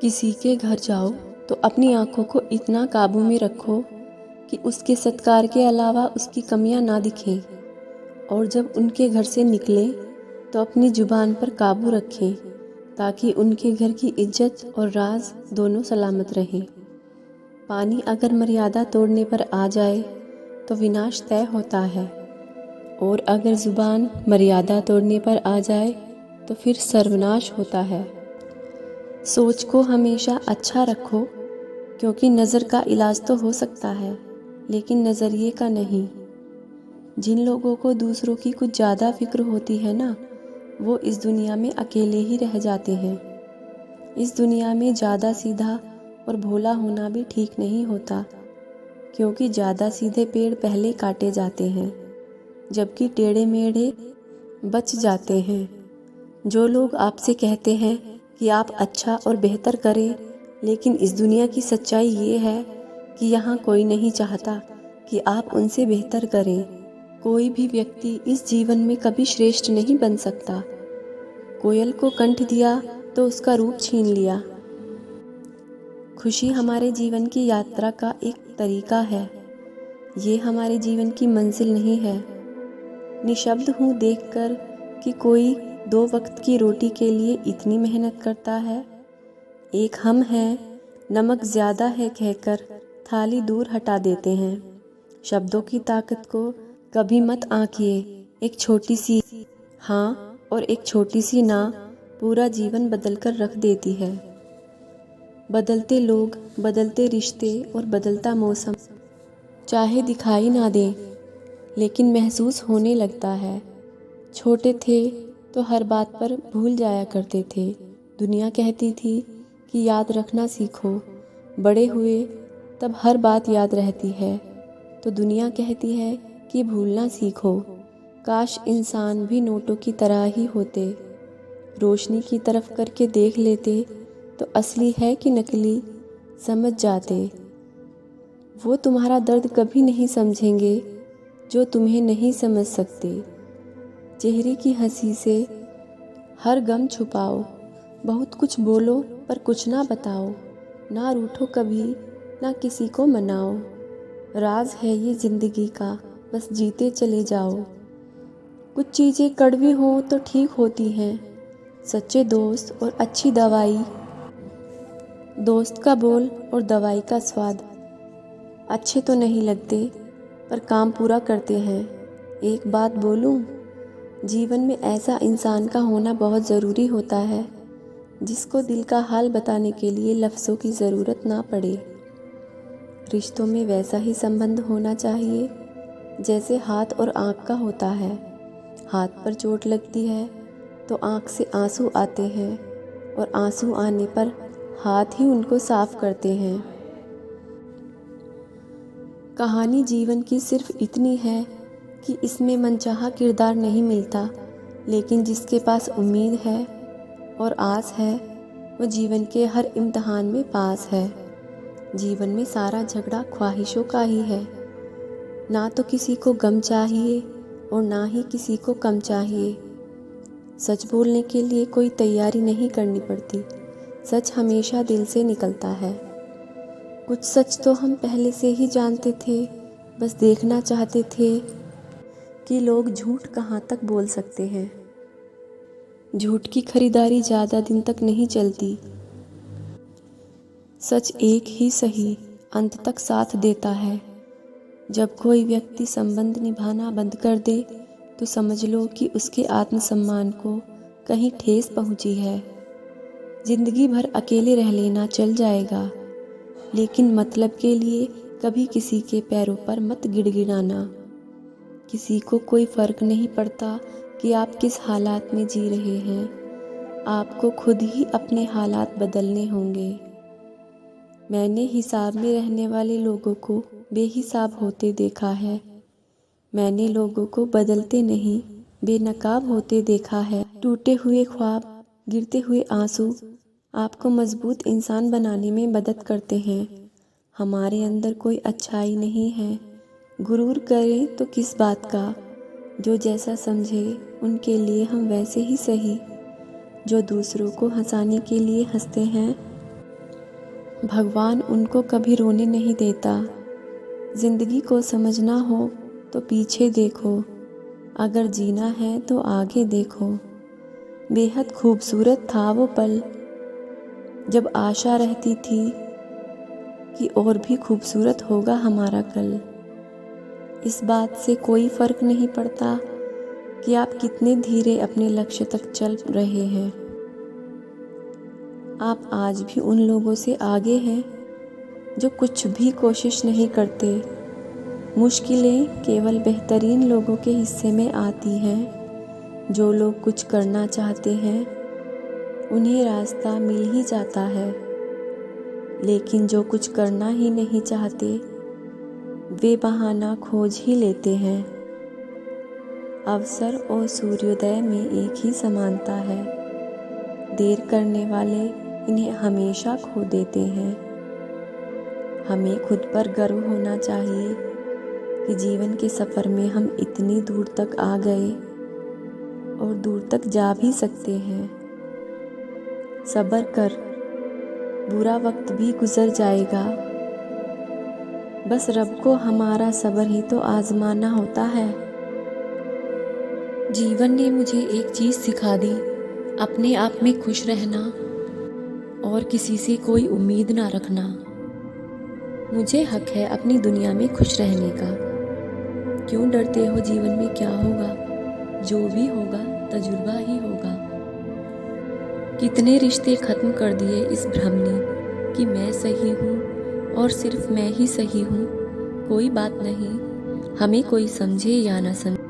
किसी के घर जाओ तो अपनी आंखों को इतना काबू में रखो कि उसके सत्कार के अलावा उसकी कमियां ना दिखें, और जब उनके घर से निकले तो अपनी जुबान पर काबू रखें ताकि उनके घर की इज्जत और राज दोनों सलामत रहें। पानी अगर मर्यादा तोड़ने पर आ जाए तो विनाश तय होता है, और अगर जुबान मर्यादा तोड़ने पर आ जाए तो फिर सर्वनाश होता है। सोच को हमेशा अच्छा रखो, क्योंकि नज़र का इलाज तो हो सकता है लेकिन नज़रिए का नहीं। जिन लोगों को दूसरों की कुछ ज़्यादा फिक्र होती है ना, वो इस दुनिया में अकेले ही रह जाते हैं। इस दुनिया में ज़्यादा सीधा और भोला होना भी ठीक नहीं होता, क्योंकि ज़्यादा सीधे पेड़ पहले काटे जाते हैं जबकि टेढ़े मेढ़े बच जाते हैं। जो लोग आपसे कहते हैं कि आप अच्छा और बेहतर करें, लेकिन इस दुनिया की सच्चाई ये है कि यहाँ कोई नहीं चाहता कि आप उनसे बेहतर करें। कोई भी व्यक्ति इस जीवन में कभी श्रेष्ठ नहीं बन सकता। कोयल को कंठ दिया तो उसका रूप छीन लिया। खुशी हमारे जीवन की यात्रा का एक तरीका है, ये हमारे जीवन की मंजिल नहीं है। निशब्द हूँ देखकर कि कोई 2 वक्त की रोटी के लिए इतनी मेहनत करता है। एक हम हैं, नमक ज़्यादा है कहकर थाली दूर हटा देते हैं। शब्दों की ताकत को कभी मत आंकिए। एक छोटी सी हाँ और एक छोटी सी ना पूरा जीवन बदल कर रख देती है। बदलते लोग, बदलते रिश्ते और बदलता मौसम चाहे दिखाई ना दे, लेकिन महसूस होने लगता है। छोटे थे तो हर बात पर भूल जाया करते थे। दुनिया कहती थी कि याद रखना सीखो। बड़े हुए तब हर बात याद रहती है, तो दुनिया कहती है कि भूलना सीखो। काश इंसान भी नोटों की तरह ही होते, रोशनी की तरफ करके देख लेते तो असली है कि नकली समझ जाते। वो तुम्हारा दर्द कभी नहीं समझेंगे जो तुम्हें नहीं समझ सकते। चेहरे की हंसी से हर गम छुपाओ। बहुत कुछ बोलो पर कुछ ना बताओ। ना रूठो कभी, ना किसी को मनाओ। राज है ये जिंदगी का, बस जीते चले जाओ। कुछ चीज़ें कड़वी हो तो ठीक होती हैं। सच्चे दोस्त और अच्छी दवाई। दोस्त का बोल और दवाई का स्वाद अच्छे तो नहीं लगते, पर काम पूरा करते हैं। एक बात बोलूं, जीवन में ऐसा इंसान का होना बहुत ज़रूरी होता है जिसको दिल का हाल बताने के लिए लफ्ज़ों की ज़रूरत ना पड़े। रिश्तों में वैसा ही संबंध होना चाहिए जैसे हाथ और आँख का होता है। हाथ पर चोट लगती है तो आँख से आंसू आते हैं, और आंसू आने पर हाथ ही उनको साफ करते हैं। कहानी जीवन की सिर्फ इतनी है कि इसमें मनचाहा किरदार नहीं मिलता, लेकिन जिसके पास उम्मीद है और आस है वो जीवन के हर इम्तिहान में पास है। जीवन में सारा झगड़ा ख्वाहिशों का ही है। ना तो किसी को गम चाहिए और ना ही किसी को कम चाहिए। सच बोलने के लिए कोई तैयारी नहीं करनी पड़ती। सच हमेशा दिल से निकलता है। कुछ सच तो हम पहले से ही जानते थे, बस देखना चाहते थे कि लोग झूठ कहाँ तक बोल सकते हैं। झूठ की खरीदारी ज़्यादा दिन तक नहीं चलती। सच एक ही सही अंत तक साथ देता है। जब कोई व्यक्ति संबंध निभाना बंद कर दे तो समझ लो कि उसके आत्मसम्मान को कहीं ठेस पहुंची है। जिंदगी भर अकेले रह लेना चल जाएगा, लेकिन मतलब के लिए कभी किसी के पैरों पर मत गिड़गिड़ाना। किसी को कोई फ़र्क नहीं पड़ता कि आप किस हालात में जी रहे हैं। आपको खुद ही अपने हालात बदलने होंगे। मैंने हिसाब में रहने वाले लोगों को बेहिसाब होते देखा है। मैंने लोगों को बदलते नहीं, बेनकाब होते देखा है। टूटे हुए ख्वाब, गिरते हुए आंसू आपको मजबूत इंसान बनाने में मदद करते हैं। हमारे अंदर कोई अच्छाई नहीं है। गुरूर करें तो किस बात का। जो जैसा समझे उनके लिए हम वैसे ही सही। जो दूसरों को हंसाने के लिए हंसते हैं, भगवान उनको कभी रोने नहीं देता। जिंदगी को समझना हो तो पीछे देखो, अगर जीना है तो आगे देखो। बेहद खूबसूरत था वो पल, जब आशा रहती थी कि और भी खूबसूरत होगा हमारा कल। इस बात से कोई फ़र्क नहीं पड़ता कि आप कितने धीरे अपने लक्ष्य तक चल रहे हैं। आप आज भी उन लोगों से आगे हैं जो कुछ भी कोशिश नहीं करते। मुश्किलें केवल बेहतरीन लोगों के हिस्से में आती हैं। जो लोग कुछ करना चाहते हैं उन्हें रास्ता मिल ही जाता है, लेकिन जो कुछ करना ही नहीं चाहते वे बहाना खोज ही लेते हैं। अवसर और सूर्योदय में एक ही समानता है। देर करने वाले इन्हें हमेशा खो देते हैं। हमें खुद पर गर्व होना चाहिए कि जीवन के सफ़र में हम इतनी दूर तक आ गए और दूर तक जा भी सकते हैं। सब्र कर, बुरा वक्त भी गुजर जाएगा। बस रब को हमारा सब्र ही तो आजमाना होता है। जीवन ने मुझे एक चीज़ सिखा दी, अपने आप में खुश रहना और किसी से कोई उम्मीद ना रखना। मुझे हक है अपनी दुनिया में खुश रहने का। क्यों डरते हो? जीवन में क्या होगा? जो भी होगा तजुर्बा ही होगा। कितने रिश्ते ख़त्म कर दिए इस भ्रम ने कि मैं सही हूँ और सिर्फ मैं ही सही हूँ। कोई बात नहीं, हमें कोई समझे या ना समझे।